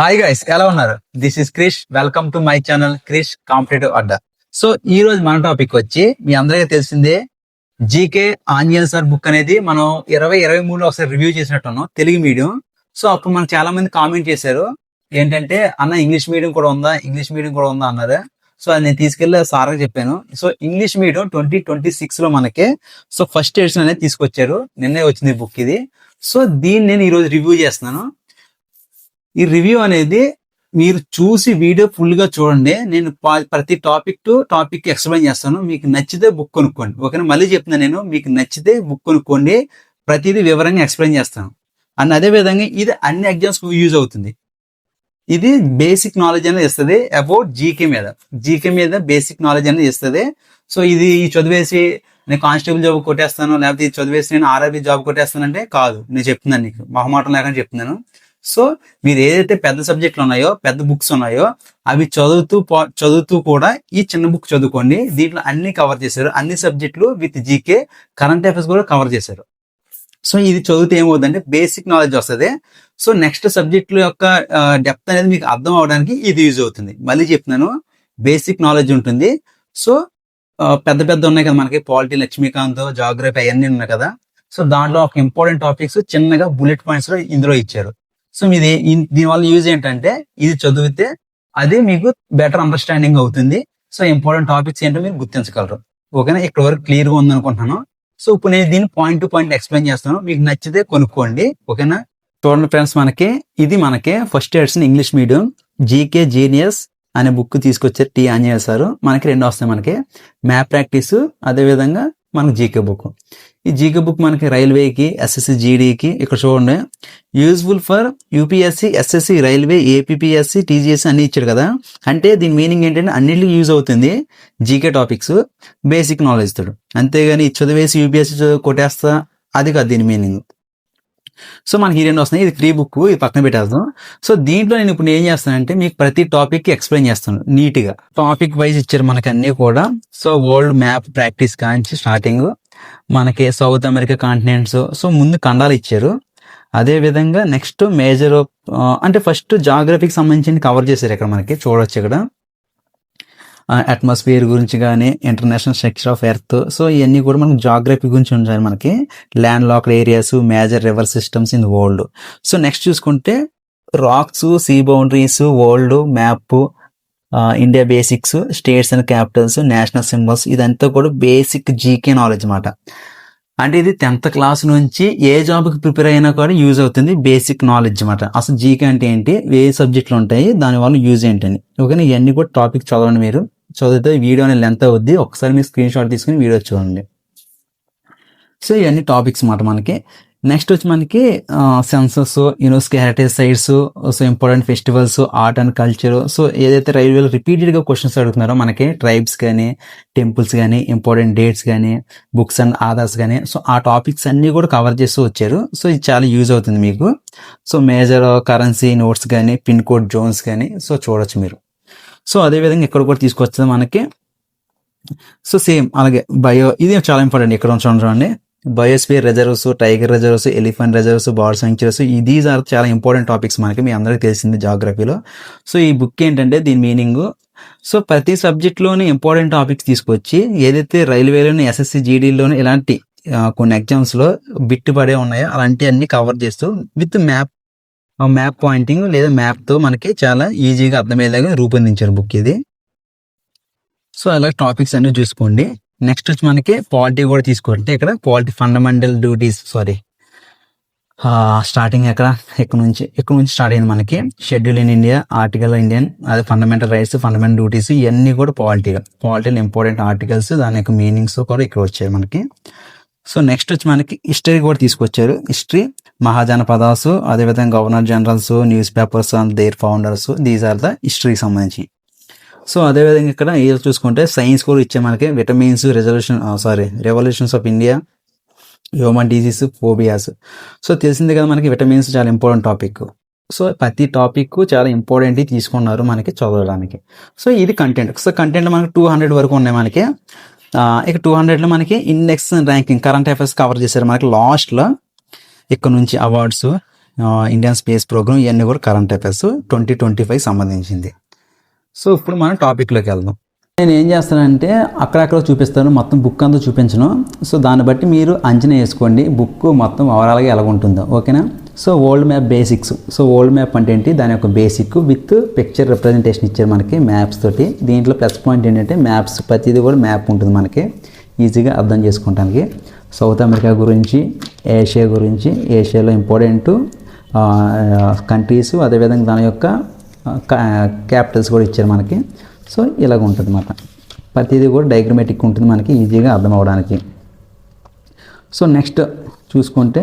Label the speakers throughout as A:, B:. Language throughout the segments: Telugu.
A: హాయ్ గైస్, ఎలా ఉన్నారు? This is Krish. Welcome to my channel Krish competitive Adda. So ఈ రోజు మన టాపిక్ వచ్చి మీ అందరికీ తెలిసిందే, జీకే ఆంజనేయ సార్ బుక్ అనేది మనం 2023లో ఒకసారి రివ్యూ చేసినట్టున్నాం, తెలుగు మీడియం. సో అప్పుడు మనకు చాలా మంది కామెంట్ చేశారు ఏంటంటే, అన్న ఇంగ్లీష్ మీడియం కూడా ఉందా, ఇంగ్లీష్ మీడియం కూడా ఉందా అన్నారు. సో అది నేను తీసుకెళ్లి సార్కి చెప్పాను. సో ఇంగ్లీష్ మీడియం 2026లో మనకి సో ఫస్ట్ ఎడిషన్ అనేది తీసుకొచ్చారు. నిన్నే వచ్చింది బుక్ ఇది. సో దీన్ని నేను ఈరోజు రివ్యూ చేస్తున్నాను. ఈ రివ్యూ అనేది మీరు చూసి వీడియో ఫుల్ గా చూడండి. నేను ప్రతి టాపిక్ టు టాపిక్ ఎక్స్ప్లెయిన్ చేస్తాను. మీకు నచ్చితే బుక్ కొనుక్కోండి, ఓకేనా? మళ్ళీ చెప్తున్నాను, నేను మీకు నచ్చితే బుక్ కొనుక్కోండి, ప్రతిదీ వివరంగా ఎక్స్ప్లెయిన్ చేస్తాను. అండ్ అదే విధంగా ఇది అన్ని ఎగ్జామ్స్ యూజ్ అవుతుంది. ఇది బేసిక్ నాలెడ్జ్ అనేది ఇస్తుంది అబౌట్ జీకే మీద బేసిక్ నాలెడ్జ్ అనేది ఇస్తుంది. సో ఇది చదివేసి నేను కానిస్టేబుల్ జాబ్ కొట్టేస్తాను, లేకపోతే ఇది చదివేసి నేను ఆర్ఆర్బీ జాబ్ కొట్టేస్తానంటే కాదు. నేను చెప్తున్నాను, నీకు మొహమాటం లేకుండా చెప్తున్నాను. సో మీరు ఏదైతే పెద్ద సబ్జెక్టులు ఉన్నాయో, పెద్ద బుక్స్ ఉన్నాయో, అవి చదువుతూ కూడా ఈ చిన్న బుక్ చదువుకోండి. దీంట్లో అన్ని కవర్ చేశారు, అన్ని సబ్జెక్టులు విత్ జీకే, కరెంట్ అఫైర్స్ కూడా కవర్ చేశారు. సో ఇది చదివితే ఏమవుతుందంటే బేసిక్ నాలెడ్జ్ వస్తుంది. సో నెక్స్ట్ సబ్జెక్టుల యొక్క డెప్త్ అనేది మీకు అర్థం అవడానికి ఇది యూజ్ అవుతుంది. మళ్ళీ చెప్తున్నాను, బేసిక్ నాలెడ్జ్ ఉంటుంది. సో పెద్ద ఉన్నాయి కదా మనకి, పాలిటీ, లక్ష్మీకాంత్, జాగ్రఫీ అవన్నీ ఉన్నాయి కదా. సో దాంట్లో ఒక ఇంపార్టెంట్ టాపిక్స్ చిన్నగా బుల్లెట్ పాయింట్స్ లో ఇందులో ఇచ్చారు. సో మీది దీనివల్ల యూజ్ ఏంటంటే, ఇది చదివితే అది మీకు బెటర్ అండర్స్టాండింగ్ అవుతుంది. సో ఇంపార్టెంట్ టాపిక్స్ ఏంటో మీరు గుర్తించగలరు, ఓకేనా? ఇక్కడ వరకు క్లియర్ గా ఉందనుకుంటున్నాను. సో ఇప్పుడు నేను దీన్ని పాయింట్ టు పాయింట్ ఎక్స్ప్లెయిన్ చేస్తాను. మీకు నచ్చితే కొనుక్కోండి, ఓకేనా? చూడండి ఫ్రెండ్స్, మనకి first edition English medium GK genius అనే బుక్ తీసుకొచ్చారు టి ఆంజనేయ సార్. మనకి రెండు వస్తాయి, మనకి మ్యాప్ ప్రాక్టీస్, అదే విధంగా మనకి జీకే బుక్. ఈ జీకే బుక్ మనకి రైల్వేకి, ఎస్ఎస్సి జీడీకి, ఇక్కడ చూడండి useful for UPSC, SSC, railway, APSC, TGSC అన్ని ఇచ్చాడు కదా. అంటే దీని మీనింగ్ ఏంటంటే అన్నిటికీ యూజ్ అవుతుంది జీకే టాపిక్స్, బేసిక్ నాలెడ్జ్ తోడు. అంతేగాని చదివేసి యూపీఎస్సి కొట్టేస్తా అది కాదు దీని మీనింగ్. సో మనకి ఈ రెండు వస్తున్నాయి. ఇది ఫ్రీ బుక్, ఇది పక్కన పెట్టేస్తాం. సో దీంట్లో నేను ఇప్పుడు ఏం చేస్తానంటే, మీకు ప్రతి టాపిక్ కి ఎక్స్ప్లెయిన్ చేస్తాను నీట్ గా. టాపిక్ వైజ్ ఇచ్చారు మనకి అన్ని కూడా. సో వరల్డ్ మ్యాప్ ప్రాక్టీస్ కాంచి స్టార్టింగ్ మనకి సౌత్ అమెరికా కాంటినెంట్స్, సో ముందు ఖండాలు ఇచ్చారు. అదే విధంగా నెక్స్ట్ మేజర్ అంటే ఫస్ట్ జాగ్రఫీకి సంబంధించి కవర్ చేశారు. ఇక్కడ మనకి చూడొచ్చు, ఇక్కడ అట్మాస్ఫియర్ గురించి కానీ, international structure of earth, so ఇవన్నీ కూడా మనకి జాగ్రఫీ గురించి ఉంటాయి. మనకి land locked areas, major river systems in world. So next చూసుకుంటే rocks, sea boundaries, world map, India basics, states and capitals, national symbols, ఇదంతా కూడా బేసిక్ జీకే నాలెడ్జ్ అన్నమాట. అంటే ఇది 10th క్లాస్ నుంచి ఏ జాబ్కి ప్రిపేర్ అయినా కూడా యూజ్ అవుతుంది, బేసిక్ నాలెడ్జ్ అన్నమాట. అసలు జీకే అంటే ఏంటి, ఏ సబ్జెక్టులు ఉంటాయి, దానివల్ల యూజ్ ఏంటని, ఓకేనా? ఇవన్నీ కూడా టాపిక్ చదవండి. మీరు చదివితే వీడియో అనేది లెంత్ అవుద్ది. ఒకసారి మీరు స్క్రీన్ షాట్ తీసుకుని వీడియో చూడండి. సో ఇవన్నీ టాపిక్స్ అన్నమాట మనకి. నెక్స్ట్ వచ్చి మనకి census, UNESCO heritage sites, so important festivals, art and culture. So ఏదైతే రైల్వేలో రిపీటెడ్ గా క్వశ్చన్స్ అడుగుతున్నారో మనకి, ట్రైబ్స్ కానీ, టెంపుల్స్ కానీ, ఇంపార్టెంట్ డేట్స్ కానీ, బుక్స్ అండ్ ఆధార్స్ కానీ, సో ఆ టాపిక్స్ అన్ని కూడా కవర్ చేస్తూ వచ్చారు. సో ఇది చాలా యూజ్ అవుతుంది మీకు. సో మేజర్ కరెన్సీ నోట్స్ కానీ, పిన్ కోడ్ జోన్స్ కానీ, సో చూడొచ్చు మీరు. సో అదే విధంగా ఇక్కడ కూడా తీసుకొస్తుంది మనకి. సో సేమ్ అలాగే బయో, ఇది చాలా ఇంపార్టెంట్. ఇక్కడ చూడండి, biosphere reserves, tiger reserves, elephant reserves, bird sanctuaries, these are చాలా ఇంపార్టెంట్ టాపిక్స్ మనకి, మీ అందరికీ తెలిసింది జాగ్రఫీలో. సో ఈ బుక్ ఏంటంటే దీని మీనింగ్, సో ప్రతి సబ్జెక్ట్లోని ఇంపార్టెంట్ టాపిక్స్ తీసుకొచ్చి ఏదైతే రైల్వేలోని, ఎస్ఎస్సి జీడీలోని ఇలాంటి కొన్ని ఎగ్జామ్స్లో బిట్టు పడే ఉన్నాయో అలాంటి అన్ని కవర్ చేస్తూ విత్ మ్యాప్ పాయింటింగ్ లేదా మ్యాప్తో మనకి చాలా ఈజీగా అర్థమయ్యేలాగా రూపొందించారు బుక్ ఇది. సో అలా టాపిక్స్ అన్ని చూసుకోండి. నెక్స్ట్ వచ్చి మనకి పాలిటీ కూడా తీసుకుంటే, ఇక్కడ పాలిటీ ఫండమెంటల్ డ్యూటీస్, స్టార్టింగ్ ఇక్కడ నుంచి స్టార్ట్ అయింది మనకి. Schedule in India, article Indian, అదే ఫండమెంటల్ రైట్స్, ఫండమెంటల్ డ్యూటీస్, ఇవన్నీ కూడా పాలిటీలో ఇంపార్టెంట్ ఆర్టికల్స్, దాని యొక్క మీనింగ్స్ కూడా ఇక్కడ వచ్చాయి మనకి. సో నెక్స్ట్ వచ్చి మనకి హిస్టరీ కూడా తీసుకొచ్చారు. హిస్టరీ, మహాజనపదాస్, అదేవిధంగా governor generals, news papers and their founders, these are the హిస్టరీకి సంబంధించి. సో అదేవిధంగా ఇక్కడ ఏదో చూసుకుంటే సైన్స్ కూడా ఇచ్చే మనకి. Vitamins, revolutions of India, human disease, phobias. So తెలిసింది కదా మనకి, విటమిన్స్ చాలా ఇంపార్టెంట్ టాపిక్. సో ప్రతి టాపిక్ చాలా ఇంపార్టెంట్ తీసుకున్నారు మనకి చదవడానికి. సో ఇది కంటెంట్. సో కంటెంట్ మనకి 200 వరకు ఉన్నాయి మనకి. ఇక 200లో మనకి index ranking, current affairs cover చేశారు మనకి. లాస్ట్లో ఇక్కడ నుంచి అవార్డ్స్, ఇండియన్ స్పేస్ ప్రోగ్రామ్, ఇవన్నీ కూడా కరెంట్ అఫైర్స్ 2025 సంబంధించింది. సో ఇప్పుడు మనం టాపిక్లోకి వెళ్దాం. నేను ఏం చేస్తానంటే అక్కడక్కడ చూపిస్తాను, మొత్తం బుక్ అంతా చూపించను. సో దాన్ని బట్టి మీరు అంచనా వేసుకోండి బుక్ మొత్తం ఓవరాల్గా ఎలా ఉంటుందో, ఓకేనా. So world map basics. So world map అంటే ఏంటి, దాని యొక్క బేసిక్ విత్ పిక్చర్ రిప్రజెంటేషన్ ఇచ్చారు మనకి మ్యాప్స్ తోటి. దీంట్లో ప్లస్ పాయింట్ ఏంటంటే మ్యాప్స్, ప్రతిదీ కూడా మ్యాప్ ఉంటుంది మనకి ఈజీగా అర్థం చేసుకోవడానికి. సౌత్ అమెరికా గురించి, ఏషియా గురించి, ఏషియాలో ఇంపార్టెంట్ కంట్రీస్, అదేవిధంగా దాని యొక్క క్యాపిటల్స్ కూడా ఇచ్చారు మనకి. సో ఇలాగ ఉంటుంది అన్నమాట, ప్రతిదీ కూడా డయాగ్రమాటిక్ ఉంటుంది మనకి ఈజీగా అర్థం అవ్వడానికి. సో నెక్స్ట్ చూసుకుంటే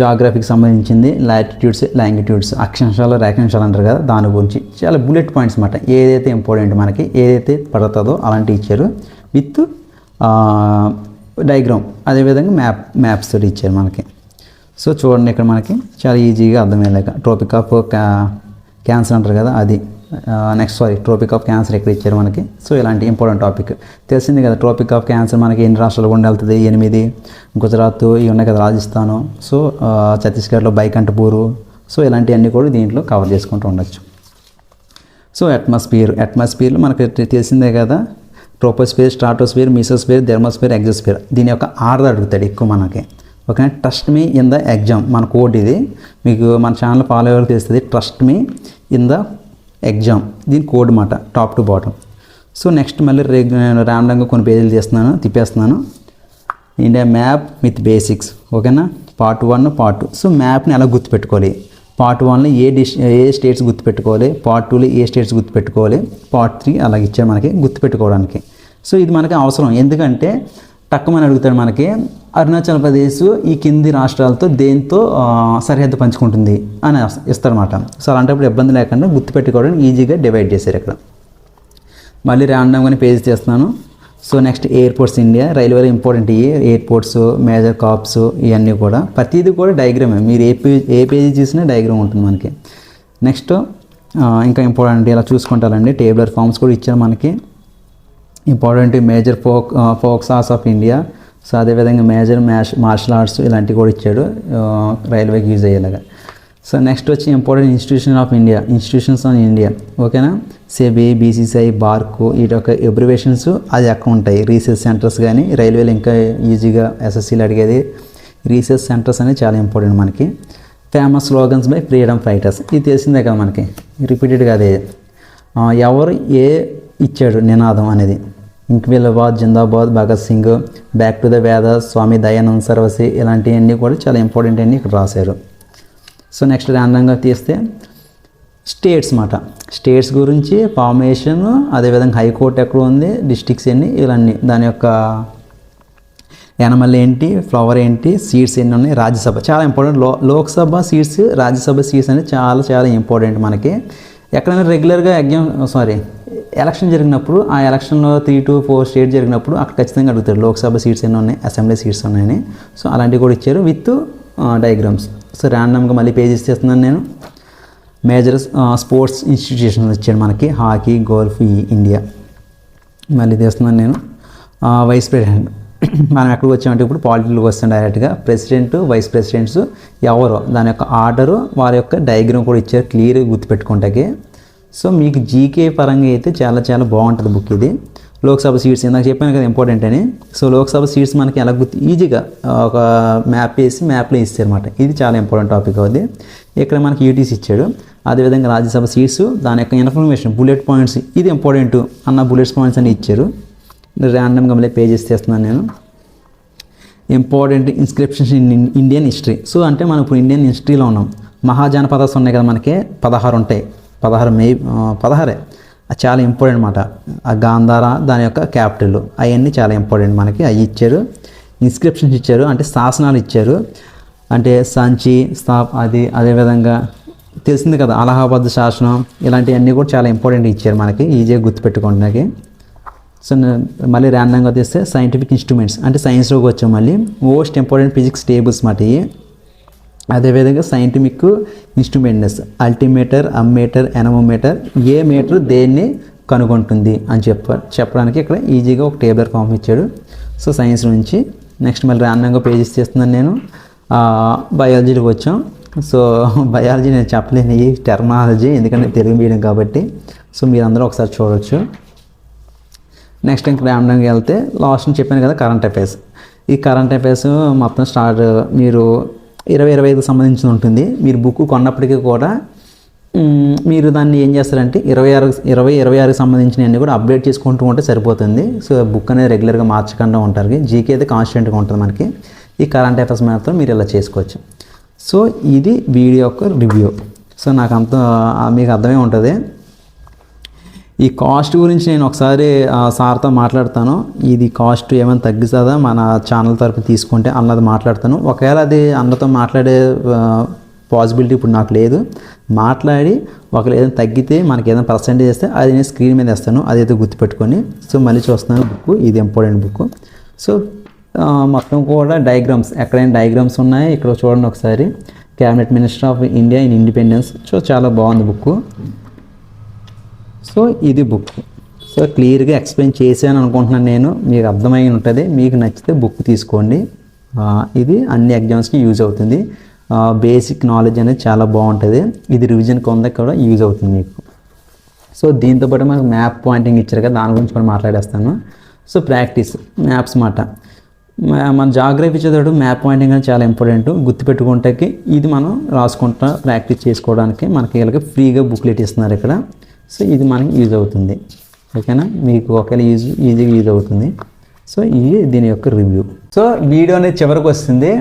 A: జాగ్రఫీకి సంబంధించింది, లాటిట్యూడ్స్, లాంగిట్యూడ్స్, అక్షాంశాలు, రేఖాంశాలు అంటారు కదా, దాని గురించి చాలా బుల్లెట్ పాయింట్స్ అన్నమాట. ఏదైతే ఇంపార్టెంట్ మనకి, ఏదైతే పడుతుందో అలాంటివి ఇచ్చారు విత్ డయాగ్రామ్, అదేవిధంగా మ్యాప్స్ తోటి ఇచ్చారు మనకి. సో చూడండి ఇక్కడ మనకి చాలా ఈజీగా అర్థమయ్యేలాగా ట్రోపిక్ ఆఫ్ క్యాన్సర్ అంటారు కదా అది. ట్రోపిక్ ఆఫ్ క్యాన్సర్ ఎక్కడ ఇచ్చారు మనకి. సో ఇలాంటి ఇంపార్టెంట్ టాపిక్ తెలిసింది కదా. ట్రోపిక్ ఆఫ్ క్యాన్సర్ మనకి ఎన్ని రాష్ట్రాలు గుండా వెళ్తుంది, 8, గుజరాత్ ఇవి ఉన్నాయి కదా, రాజస్థాను, సో ఛత్తీస్గఢ్లో బైకంఠపూరు. సో ఇలాంటివన్నీ కూడా దీంట్లో కవర్ చేసుకుంటూ ఉండొచ్చు. సో అట్మాస్ఫియర్లో మనకి తెలిసిందే కదా, ట్రోపోస్ఫియర్, స్ట్రాటోస్ఫియర్, మీసోస్ఫియర్, థెర్మోస్ఫియర్, ఎగ్జోస్ఫియర్. దీని యొక్క ఆర్డర్ అడుగుతాడు ఎక్కువ మనకి, okay. Trust me in the exam మన కోడ్ ఇది, మీకు మన ఛానల్ ఫాలో అయ్యే తెలుస్తుంది. Trust me in the exam, దీని కోడ్ మాట top to bottom. So next మళ్ళీ నేను ర్యాండమ్గా కొన్ని పేజీలు తిప్పేస్తున్నాను. ఇండియా మ్యాప్ విత్ బేసిక్స్, ఓకేనా. Part 1, part 2. సో మ్యాప్ని ఎలా గుర్తుపెట్టుకోవాలి, పార్ట్ 1లో ఏ స్టేట్స్ గుర్తుపెట్టుకోవాలి, పార్ట్ 2లో ఏ స్టేట్స్ గుర్తుపెట్టుకోవాలి, పార్ట్ 3 అలాగే ఇచ్చారు మనకి గుర్తుపెట్టుకోవడానికి. సో ఇది మనకి అవసరం, ఎందుకంటే టక్కుమని అడుగుతాడు మనకి అరుణాచల్ ప్రదేశ్ ఈ కింది రాష్ట్రాలతో దేంతో సరిహద్దు పంచుకుంటుంది అని ఇస్తారన్నమాట. సో అలాంటప్పుడు ఇబ్బంది లేకుండా గుర్తుపెట్టుకోవడానికి ఈజీగా డివైడ్ చేశారు ఇక్కడ. మళ్ళీ ర్యాండమ్గానే పేజ్ చేస్తున్నాను. సో నెక్స్ట్ ఎయిర్పోర్ట్స్ ఇండియా, రైల్వేలో ఇంపార్టెంట్ ఎయిర్పోర్ట్స్, మేజర్ కాప్స్, ఇవన్నీ కూడా ప్రతిదీ కూడా డయాగ్రామే. మీరు ఏ పేజీ చూసినా డయాగ్రామ్ ఉంటుంది మనకి. నెక్స్ట్ ఇంకా ఇంపార్టెంట్ ఇలా చూసుకుంటారండి, టేబులర్ ఫార్మ్స్ కూడా ఇచ్చారు మనకి. ఇంపార్టెంట్ మేజర్ ఫోక్ సార్స్ ఆఫ్ ఇండియా. సో అదేవిధంగా మేజర్ మార్షల్ ఆర్ట్స్ ఇలాంటివి కూడా ఇచ్చాడు రైల్వేకి యూజ్ అయ్యేలాగా. సో నెక్స్ట్ వచ్చి ఇంపార్టెంట్ ఇన్స్టిట్యూషన్స్ ఆన్ ఇండియా, ఓకేనా. సెబీ, బీసీసీఐ, బార్కు, వీటి యొక్క ఎబ్రివేషన్స్ అది అక్కడ ఉంటాయి. రీసెర్చ్ సెంటర్స్ కానీ రైల్వేలో ఇంకా ఈజీగా ఎస్ఎస్సీలు అడిగేది రీసెర్చ్ సెంటర్స్ అనేది చాలా ఇంపార్టెంట్ మనకి. Famous slogans by freedom fighters, ఇది తెలిసిందే కదా మనకి, రిపీటెడ్గా అదే. ఎవరు ఏ ఇచ్చాడు నినాదం అనేది, ఇంక్విలాబాద్, జిందాబాద్, Bhagat Singh, back to the Vedas, Swami Dayanand Saraswati, ఇలాంటివన్నీ కూడా చాలా ఇంపార్టెంట్ అన్నీ ఇక్కడ రాశారు. సో నెక్స్ట్ ర్యాండమ్గా తీస్తే స్టేట్స్ మాట, స్టేట్స్ గురించి ఫార్మేషన్, అదేవిధంగా హైకోర్టు ఎక్కడ ఉంది, డిస్ట్రిక్ట్స్ ఎన్ని, ఇవన్నీ దాని యొక్క యానిమల్ ఏంటి, ఫ్లవర్ ఏంటి, సీట్స్ ఎన్ని ఉన్నాయి, రాజ్యసభ చాలా important. Lok Sabha seats, Rajya Sabha seats అనేది చాలా చాలా ఇంపార్టెంట్ మనకి. ఎక్కడైనా రెగ్యులర్గా ఎలక్షన్ జరిగినప్పుడు ఆ ఎలక్షన్లో 3 to 4 స్టేట్ జరిగినప్పుడు అక్కడ ఖచ్చితంగా అడుగుతారు లోక్సభ సీట్స్ ఎన్ని ఉన్నాయి, అసెంబ్లీ సీట్స్ ఉన్నాయని. సో అలాంటివి కూడా ఇచ్చారు విత్ డయాగ్రామ్స్. సో ర్యాండమ్గా మళ్ళీ పేజెస్ చేస్తున్నాను నేను. మేజర్ స్పోర్ట్స్ ఇన్స్టిట్యూషన్స్ ఇచ్చాడు మనకి, హాకీ, గోల్ఫ్, ఇండియా. మళ్ళీ తీస్తున్నాను నేను. వైస్ ప్రెసిడెంట్, మనం ఎక్కడికి వచ్చామంటే ఇప్పుడు పాలిటిక్స్కి వస్తాం డైరెక్ట్గా. ప్రెసిడెంట్, వైస్ ప్రెసిడెంట్స్ ఎవరో దాని యొక్క ఆర్డరు, వారి యొక్క డయాగ్రామ్ కూడా ఇచ్చారు క్లియర్గా గుర్తుపెట్టుకుంటాకి. సో మీకు జీకే పరంగా అయితే చాలా చాలా బాగుంటుంది బుక్ ఇది. లోక్సభ సీట్స్ ఇందాక చెప్పాను కదా ఇంపార్టెంట్ అని. సో లోక్సభ సీట్స్ మనకి ఎలా ఈజీగా ఒక మ్యాప్ వేసి మ్యాప్లో ఇస్తారన్నమాట. ఇది చాలా ఇంపార్టెంట్ టాపిక్ అవుతుంది. ఇక్కడ మనకి యూటీసీ ఇచ్చాడు. అదేవిధంగా రాజ్యసభ సీట్స్, దాని యొక్క ఇన్ఫర్మేషన్, బుల్లెట్ పాయింట్స్, ఇది ఇంపార్టెంట్ అన్న బుల్లెట్ పాయింట్స్ అని ఇచ్చారు. ర్యాండమ్గా మళ్ళీ పేజెస్ చేస్తున్నాను నేను. Important inscriptions in Indian history. So అంటే మనం ఇప్పుడు ఇండియన్ హిస్టరీలో ఉన్నాం. మహాజనపదాస్ ఉన్నాయి కదా మనకి, 16 ఉంటాయి. 16 అది చాలా ఇంపార్టెంట్ అనమాట. ఆ గాంధార దాని యొక్క క్యాపిటల్ అవన్నీ చాలా ఇంపార్టెంట్ మనకి. అవి ఇచ్చారు. ఇన్స్క్రిప్షన్స్ ఇచ్చారు, అంటే శాసనాలు ఇచ్చారు. అంటే సంచి అది అదేవిధంగా తెలిసింది కదా అలహాబాద్ శాసనం, ఇలాంటివన్నీ కూడా చాలా ఇంపార్టెంట్ ఇచ్చారు మనకి, ఈజీగా గుర్తుపెట్టుకోవడానికి. సో మళ్ళీ ర్యాండమ్గా తీస్తే సైంటిఫిక్ ఇన్స్ట్రుమెంట్స్, అంటే సైన్స్లోకి వచ్చాం. మళ్ళీ మోస్ట్ ఇంపార్టెంట్ ఫిజిక్స్ టేబుల్స్ మాట ఇవి. అదేవిధంగా సైంటిఫిక్ ఇన్స్ట్రుమెంట్స్, అల్టిమీటర్, అమ్మీటర్, ఎనమోమీటర్, ఏ మీటర్ దేన్ని కనుగొంటుంది అని చెప్పడానికి ఇక్కడ ఈజీగా ఒక టేబులర్ ఫామ్ ఇచ్చాడు. సో సైన్స్ నుంచి నెక్స్ట్ మళ్ళీ ర్యాండమ్గా పేజెస్ చేస్తున్నాను నేను. బయాలజీలోకి వచ్చాం. సో బయాలజీ నేను చెప్పలేని ఈ టెర్మినాలజీ, ఎందుకంటే తెలుగు మీడియం కాబట్టి. సో మీరు అందరూ ఒకసారి చూడవచ్చు. నెక్స్ట్ ఇంక ర్యాండమ్గా వెళ్తే లాస్ట్ నుంచి చెప్పాను కదా కరెంట్ అఫైర్స్. ఈ కరెంట్ అఫైర్స్ మొత్తం మీరు 20-25 సంబంధించి ఉంటుంది. మీరు బుక్ కొన్నప్పటికీ కూడా మీరు దాన్ని ఏం చేస్తారంటే 26 సంబంధించినవన్నీ కూడా అప్డేట్ చేసుకుంటూ ఉంటే సరిపోతుంది. సో బుక్ అనేది రెగ్యులర్గా మార్చకుండా ఉంటారు. జీకే అయితే కాన్స్టెంట్గా ఉంటుంది మనకి. ఈ కరెంట్ అఫైర్స్ మాత్రం మీరు ఇలా చేసుకోవచ్చు. సో ఇది వీడియో యొక్క రివ్యూ. సో నాకు మీకు అర్థమే ఉంటుంది. ఈ కాస్ట్ గురించి నేను ఒకసారి సార్తో మాట్లాడతాను. ఇది కాస్ట్ ఏమైనా తగ్గుతుందా మన ఛానల్ తరపు తీసుకుంటే అన్నది మాట్లాడతాను. ఒకవేళ అది అన్నతో మాట్లాడే పాసిబిలిటీ ఇప్పుడు నాకు లేదు. మాట్లాడి ఒకవేళ ఏదైనా తగ్గితే మనకి ఏదైనా పర్సెంటేజ్ ఇస్తే అది నేను స్క్రీన్ మీద వేస్తాను, అదైతే గుర్తుపెట్టుకొని. సో మళ్ళీ చూస్తున్నాను బుక్, ఇది ఇంపార్టెంట్ బుక్. సో మొత్తం కూడా డయాగ్రామ్స్, ఎక్కడైనా డయాగ్రామ్స్ ఉన్నాయి ఇక్కడ చూడండి ఒకసారి. Cabinet minister of India in independence. So చాలా బాగుంది బుక్. సో ఇది బుక్. సో క్లియర్గా ఎక్స్ప్లెయిన్ చేశాను అనుకుంటున్నాను నేను, మీకు అర్థమై ఉంటుంది. మీకు నచ్చితే బుక్ తీసుకోండి. ఇది అన్ని ఎగ్జామ్స్కి యూజ్ అవుతుంది. బేసిక్ నాలెడ్జ్ అనేది చాలా బాగుంటుంది. ఇది రివిజన్ కొందరికి కూడా యూజ్ అవుతుంది మీకు. సో దీంతోపాటు మనకు మ్యాప్ పాయింటింగ్ ఇచ్చారు కదా, దాని గురించి కూడా మాట్లాడేస్తాను. సో ప్రాక్టీస్ మ్యాప్స్ మాట మన జాగ్రఫీ చదివాడు మ్యాప్ పాయింటింగ్ అనేది చాలా ఇంపార్టెంట్. గుర్తుపెట్టుకుంటే ఇది మనం రాసుకుంటా ప్రాక్టీస్ చేసుకోవడానికి మనకి వీళ్ళకి ఫ్రీగా బుక్లెట్ ఇస్తున్నారు ఇక్కడ. సో ఇది మనకి యూజ్ అవుతుంది. ఓకేనా, మీకు ఒకవేళ ఈజీగా యూజ్ అవుతుంది. సో ఇది దీని యొక్క రివ్యూ. సో వీడియో అనేది చివరికి వస్తుంది.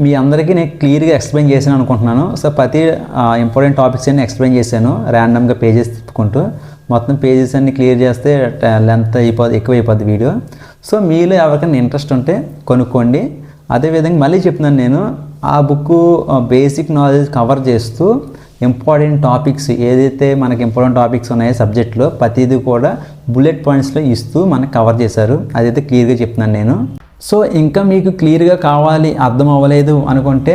A: మీ అందరికీ నేను క్లియర్గా ఎక్స్ప్లెయిన్ చేశాను అనుకుంటున్నాను. సో ప్రతి ఇంపార్టెంట్ టాపిక్స్ అన్ని ఎక్స్ప్లెయిన్ చేశాను ర్యాండమ్గా పేజెస్ తిప్పుకుంటూ. మొత్తం పేజెస్ అన్ని క్లియర్ చేస్తే లెంత్ ఎక్కువైపోద్ది వీడియో. సో మీలో ఎవరికైనా ఇంట్రెస్ట్ ఉంటే కొనుక్కోండి. అదేవిధంగా మళ్ళీ చెప్తున్నాను నేను, ఆ బుక్ బేసిక్ నాలెడ్జ్ కవర్ చేస్తూ ఇంపార్టెంట్ టాపిక్స్ ఏదైతే మనకి ఇంపార్టెంట్ టాపిక్స్ ఉన్నాయో సబ్జెక్ట్లో ప్రతిదీ కూడా బుల్లెట్ పాయింట్స్లో ఇస్తూ మనకు కవర్ చేశారు. అదైతే క్లియర్గా చెప్తున్నాను నేను. సో ఇంకా మీకు క్లియర్గా కావాలి, అర్థం అవ్వలేదు అనుకుంటే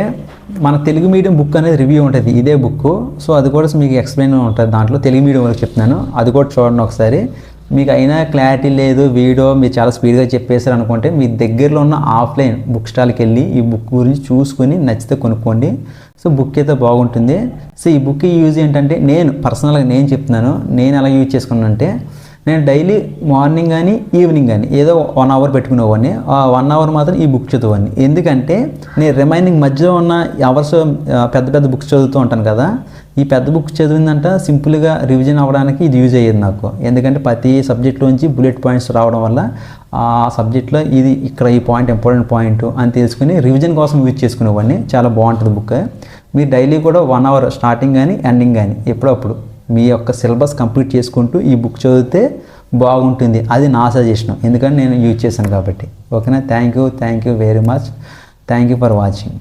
A: మన తెలుగు మీడియం బుక్ అనేది రివ్యూ ఉంటుంది, ఇదే బుక్. సో అది కూడా మీకు ఎక్స్ప్లెయిన్ ఉంటుంది దాంట్లో, తెలుగు మీడియం వరకు చెప్తున్నాను. అది కూడా చూడండి ఒకసారి. మీకు అయినా క్లారిటీ లేదు, వీడియో మీరు చాలా స్పీడ్గా చెప్పేశారు అనుకుంటే మీ దగ్గరలో ఉన్న ఆఫ్లైన్ బుక్ స్టాల్కి వెళ్ళి ఈ బుక్ గురించి చూసుకుని నచ్చితే కొనుక్కోండి. సో బుక్ అయితే బాగుంటుంది. సో ఈ బుక్ యూజ్ ఏంటంటే నేను పర్సనల్గా నేను చెప్తున్నాను, నేను ఎలా యూజ్ చేసుకున్నానంటే నేను డైలీ మార్నింగ్ కానీ ఈవినింగ్ కానీ ఏదో 1 అవర్ పెట్టుకునేవాడిని. ఆ 1 అవర్ మాత్రం ఈ బుక్ చదివాడిని. ఎందుకంటే నేను రిమైనింగ్ మధ్యలో ఉన్న అవర్స్ పెద్ద బుక్స్ చదువుతూ ఉంటాను కదా, ఈ పెద్ద బుక్ చదివిందంట సింపుల్గా రివిజన్ అవ్వడానికి ఇది యూజ్ అయ్యేది నాకు. ఎందుకంటే ప్రతి సబ్జెక్ట్లోంచి బుల్లెట్ పాయింట్స్ రావడం వల్ల ఆ సబ్జెక్ట్లో ఇది ఇక్కడ ఈ పాయింట్ ఇంపార్టెంట్ పాయింట్ అని తెలుసుకుని రివిజన్ కోసం యూజ్ చేసుకునేవాడిని. చాలా బాగుంటుంది బుక్. మీరు డైలీ కూడా 1 అవర్ స్టార్టింగ్ కానీ ఎండింగ్ కానీ ఎప్పుడప్పుడు మీ యొక్క సిలబస్ కంప్లీట్ చేసుకుంటూ ఈ బుక్ చదివితే బాగుంటుంది. అది నా సజెషన్, ఎందుకంటే నేను యూజ్ చేశాను కాబట్టి. ఓకేనా, thank you very much. Thank you for watching.